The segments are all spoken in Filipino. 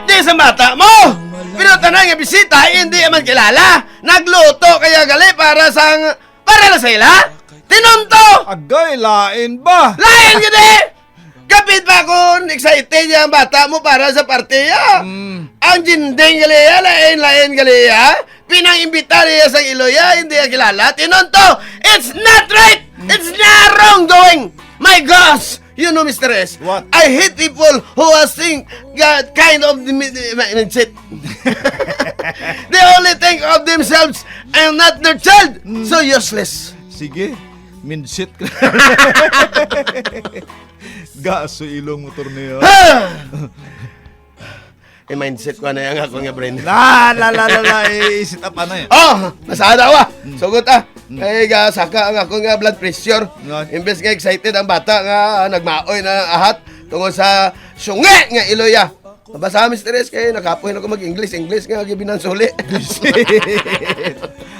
birthday sa bata mo! Pero tanang nga bisita, hindi man kilala. Nagluto kaya gali para na sa ila? Tinunto! Agay, lain ba? Lain gini! Kapit pa akong excited yung bata mo para sa partiya. Ang jinding galiya, lain galiya. Pinang-imbita niya sa iloya, hindi niya kilala. Tinunto! It's not right! It's not wrongdoing! My gosh! You know, Mr. S, What? I hate people who think that kind of mindset. They only think of themselves and not their child. So useless. Sige, mindset ka. Gaso ilong motor niya. Mindset ko na yung ako nga brain. Isit up na yan. Oh, masada wa. Sugot Ay saka ang ako nga blood pressure. Imbes nga excited ang bata nga nagmaoy na ahat tungod sa sungi nga iloya. Basta Mr. S kay nakapoy na ko mag-English nga gibinansuli.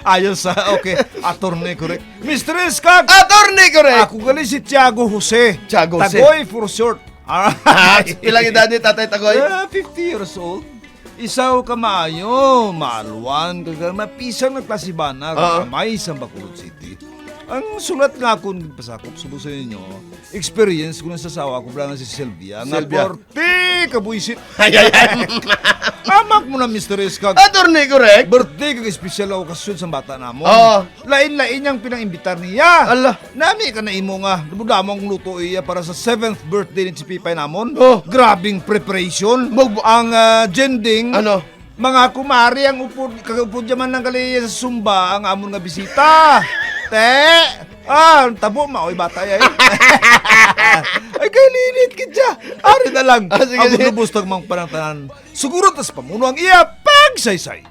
Ayos okay. Attorney correct. Mr. Iskag! Attorney correct. Ako gali si Tiago Jose. Tiago Jose. Tagoy for short. Ilang edad ni Tatay Tagoy? 50 years old. Isaw ka maayo, maaluan, mapisang nagpasibana, kamay sa Bacolod City. Ang sulat nga akong pasakop, subo sa inyo, experience ko na sa sawa ko, brana si Sylvia, nga Sylvia. 40 kabuisit. Ay. Amak mo na, Mr. Iskag. Attorney correct. Birthday kag espesyal na okasyon sa bata namon. Oo. Lain-lain niyang pinang-imbitar niya. Allah. Nami ka na imo nga. Damang luto iya para sa 7th birthday ni Chipipay namon. Oh. Grabing preparation. Ang jending. Ano? Mga kumari ang kagupod yaman ng kaliya sa Sumba ang amon nga bisita. Tabo maoy bata ay. Ay kay linit kidya. Ari na lang. Sige, Ang sige. lubos tag mang panangtanan. Siguro tas pamuno ang iya pagsaysay.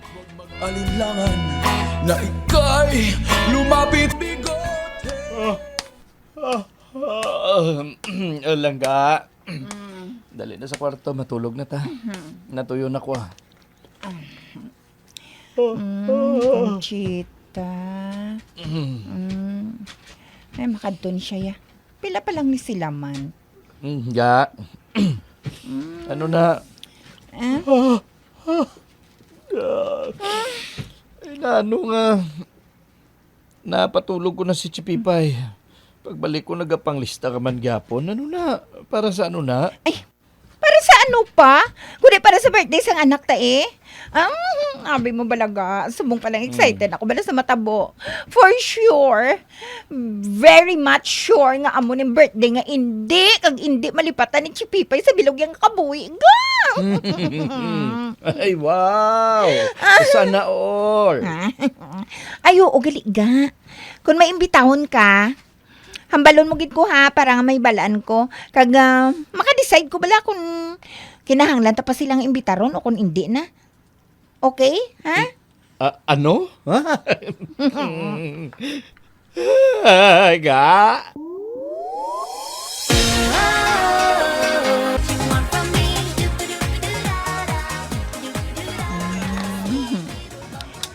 Alinlangan na ika'y lumapit bigote. Langga. Dali na sa kwarto, matulog na ta. Natuyo na ko. Conchita. Ay, makadton siya ya. Pila pa lang ni sila man. Ya. Ano na? Ay, ano nga. Napatulog ko na si Chipipay. Pagbalik ko nagapanglista ka man gyapon. Ano na? Para sa ano na? Ay, para sa ano pa? Kundi para sa birthday sang anak ta eh. Abi mo balaga. Subong pa lang excited ako bala sa matabo. For sure, very much sure nga amo ning birthday nga hindi malipatan ni Chipipay sa bilog yang kabuhi. Ay, wow! Sana all! Ay, oo, gali ga. Kung maimbitahon ka, hambalon mo gid ko ha, para nga may balaan ko. Kag maka-decide ko bala kung kinahanglan ta pa silang imbitaron o kung hindi na. Okay? Ha? Ano? Ay, ga?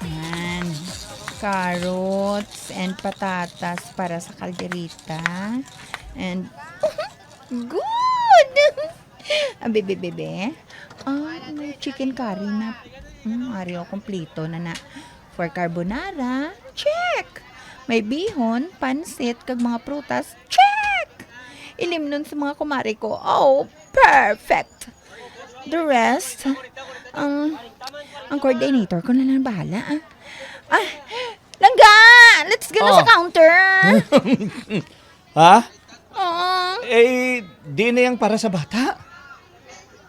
Yan. Carrots and patatas para sa kalderita. And good! Bebe. May chicken curry na. Ario, kompleto na na. For carbonara, check! May bihon, pansit, kag mga prutas, check! Ilim nun sa mga kumari ko. Oh, perfect! The rest, ang coordinator ko na lang bahala. Langga! Let's go na sa counter! Ha? Oh. Di na yung para sa bata.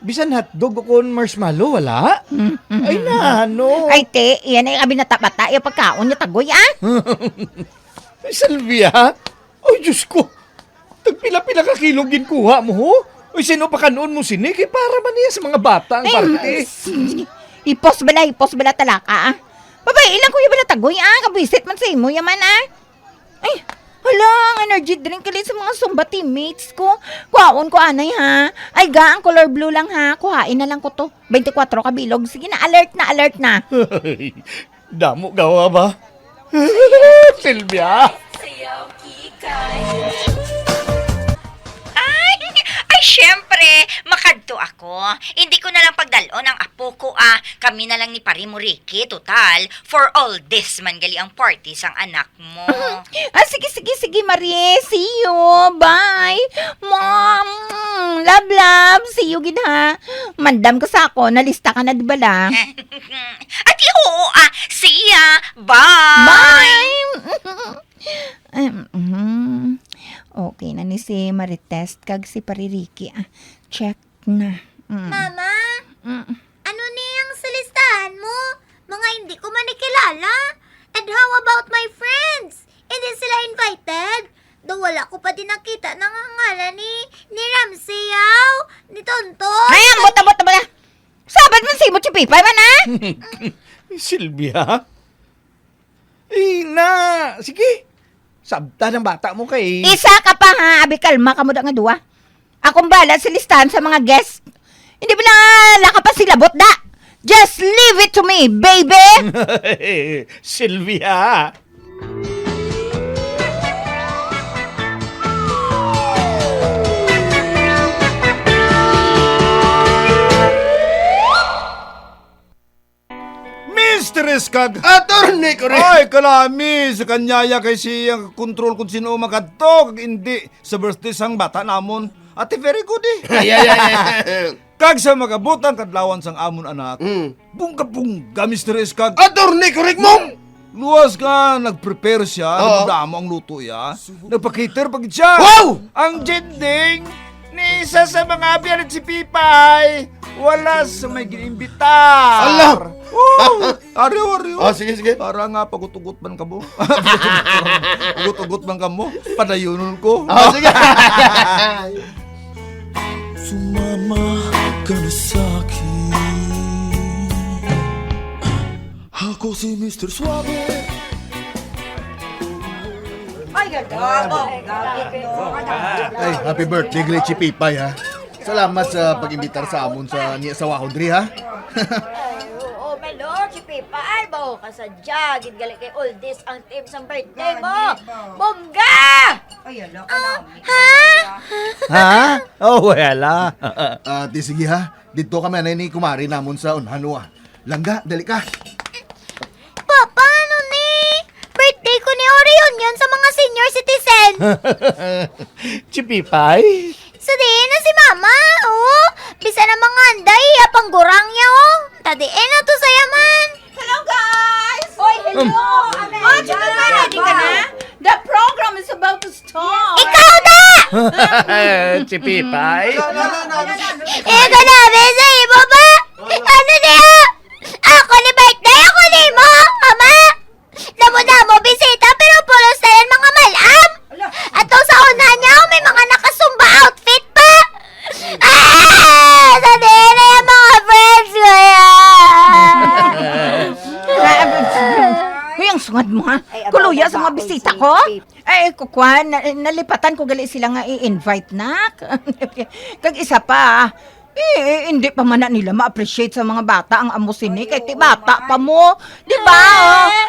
Bisan hotdog o kon marshmallow, wala? Ay na, ano? Ay, te, yan ay abi na tapata. Yung pagkaon niya tagoy, Ay, Sylvia? Ay, Diyos ko. Tagpila-pila ka kilong ginkuha mo, ho? Ay, sino pa kanoon mo sinig? Eh, para man niya sa mga bata ang parte. Ipos bala talaka, Babay, ilang kuya bala tagoy, Kabisit man sa imo, yaman, Ay, hala, ang energy drink kalit sa mga Zumba teammates ko. Kuhaon ko, anay, ha? Ay, ang color blue lang, ha? Kuhain na lang ko to. 24 kabilog. Sige na, alert na. Ay, damo gawa ba? Sylvia? Ay, syempre, makadto ako. Hindi ko na lang pagdalon ang apo ko kami na lang ni Pari mo Ricky, total. For all this man gali ang party sang anak mo. Sige, Marie. See you. Bye. Mom. Love. See you, gid ha. Mandam ko sa ako. Nalista ka na, di ba la? At oo, see ya. Bye. Bye. Okay na ni si Marites kag si Paririki. Check na. Mama, ano niyang sa listahan mo? Mga hindi ko man nakilala. And how about my friends? Hindi sila invited? Daw wala ko pa din nakita ng ngalan ni Ramsey Yao, ni Tonton. Ay, ang bota ba? Sabat man si mo chipipay man ha? Silvia? Sige. Sabta ng bata mo kay... Isa ka pa ha, abi kalma ka mo da nga duwa. Akong bala sa listahan sa mga guest. Hindi ba na ka pa silabot da? Just leave it to me, baby! Silvia! Mistress kag... Attorney ko rin. Ay, kalami! Sa kanyaya kay siyang kontrol kung sino makadto, kag hindi sa birthday sang bata namon. Ate, very good eh. Ay. Kag sa magabutan kadlawan sang amon anak. Bungga, mistress kag... Attorney ko rin mo. Luwas ka, nag-prepare siya, Oo. nagdamo ang luto ya. Nagpa-cater pag siya. Wow! Ang jending ni isa sa mga biyanan si Pipay, wala sa may ginimbitar. Allah! Ariw. Oh, sige. Para nga pagutugot man ka mo. Pagutugot man ka mo. Padayunon ko. Oh, sige. Sumama ka na sa'kin. Ako si Mr. Suave. Ay, happy birthday, Glitchy Pipay, ha? Salamat sa pag-imbitar sa amon sa niya sa Wahodri, ha? Oo, my lord, si Pipa, ay ba ka sa jagid gali kay all this ang team sa birthday mo. Bongga! Ha? Oh, wala. Di sige, ha? Dito kami na ni kumari namon sa Unhanua. Langga, dali ka. Papa, ano ni? Birthday ko ni Orion yan sa mga senior citizen. Chipipay? So din na si Mama, oh. Bisa na mga anday, panggurang niya, oh. Tadi, na to sa yaman. Hello, guys! Oy, hello! Oh, Chipipay, ready ka na? The program is about to start! Ikaw na! Chipipay? Ikaw na, sa ibo ba? Ano niya? Ako ni birthday, ako ni mo, Ama. Damo-damo bisita, pero pulos na yan mga malam. At sa una niya, may mga nakasumba outfit pa. Sabi na yung mga friends ko Uy, ang sungad mo ha? Kuluya sa mga bisita ko? Ay, kukwan, nalipatan ko gali sila nga i-invite na. Kag isa pa, hindi pa man na nila ma-appreciate sa mga bata ang amusini kay ti bata pa mo. Di ba?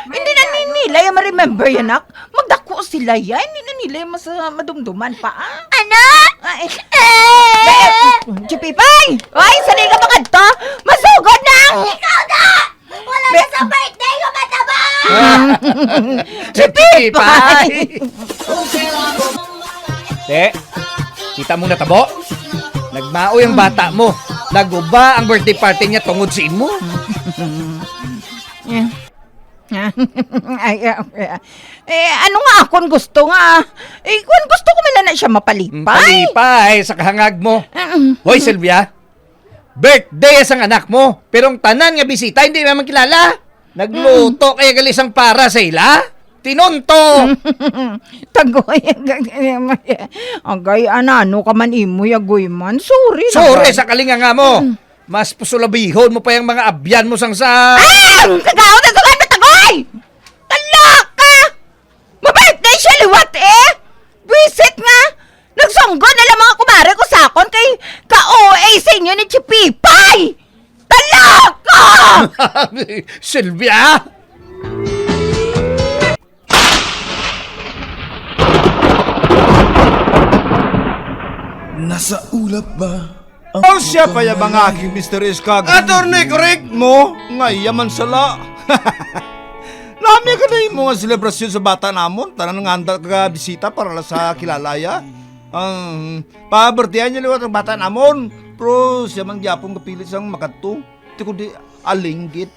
Hindi na nila yung ma-remember yan, nak. Magdako sila yan. Hindi na nila yung madumduman pa, Ano? Ay, Chipipay! Ay, sanay ka ba kadto? Masugod na! Ikaw na! Wala na sa birthday ko mataba! Chipipay! Te, kita mo na tabo? Nagmao yung bata mo. Naguba ang birthday party niya tungod sa imo. Ano nga akong gusto nga? Kung gusto ko man na siya mapalipay. Palipay sa kahangag mo. Hoy, Silvia. Birthday ang anak mo. Pero ang tanan nga bisita, hindi naman kilala. Nagluto kaya galisang para sa ila. Tinunto. Tagoy. Agay, ano ka man imo, yagoy man. Sorry Sore naman. sa kalinga nga mo. Mas pusulabihon mo pa yung mga abyan mo sang sa... Kagaw na tugan na tagoy! Talaka! Ma-birthday siya liwat Visit nga! Nagsunggo na lang mga kumare ko sakon kay ka-OA sa inyo ni Chipipay! Talaka! Silvia! Nasa ulap ba Ang siya pa yung mga aking Mr. Iskag. Attorney, correct! Mo, nga yaman sala. Lami ka na yung mga selebrasyon sa bata namon. Tanan nga anda ka bisita para lang sa kilalaya. Pabertihan niya liwat ang bata namon. Pero siya man gyapon kapilit sang makadto. Di ko di alinggit.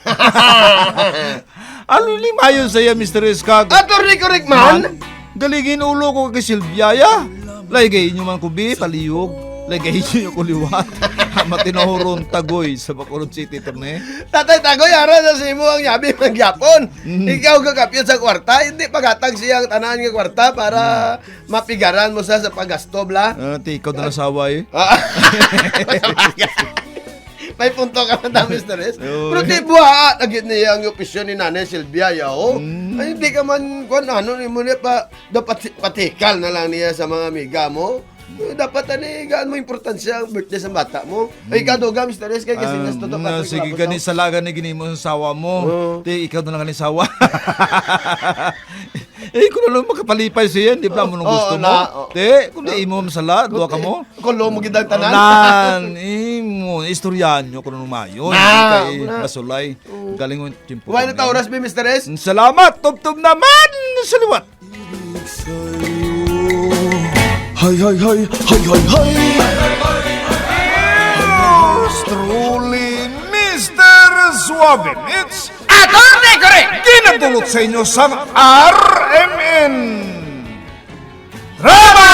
Ano limayon sa'yo, Mr. Iskag? Attorney, correct man! Galigin ulo ko kay Silvia, ya. Lagay nyo man kubi, paliyog. Lagay nyo ko liwat. Matinohoron tagoy sa Bacolod City, terne. Tatay Tagoy, ara na si mo ang yabi ng Japon. Ikaw kakapyot sa kwarta, hindi pagatag siya ang tanan ng kwarta para mapigaran mo sa paggasto, bla. Ikaw na nasawa eh. May punto ka man dami, Mr. S. Pero di buha, nagit niya ang opisyon ni Nanay Silvia, yao. Ay, hindi ka man, kung ano, mo niya pa, dapat patikal na lang niya sa mga amiga mo. Dapat gaan mo importansya ang birthday sa bata mo. Ay, ikaw doga, Mr. S, kaya kasi nasto to. Sige, gani salaga ni gini mo sa sawa mo. Ikaw na lang ni sawa. Kung na lang makapalipay siya, di ba mo nung gusto mo? Kung di mo masala, duwa ka mo. Kung lo mo gidang tanan. Imo, istoryahan nyo kung ano mayon. Kay Basulay. Galing mo timpo. Wala na ta oras, Mr. S. Salamat, tub-tub naman sa liwat. Hay hay hay hay hay hay Truly, Mr. Suavenits. Attorney correct! Ginatulot sa inyo sa RMN. Rama!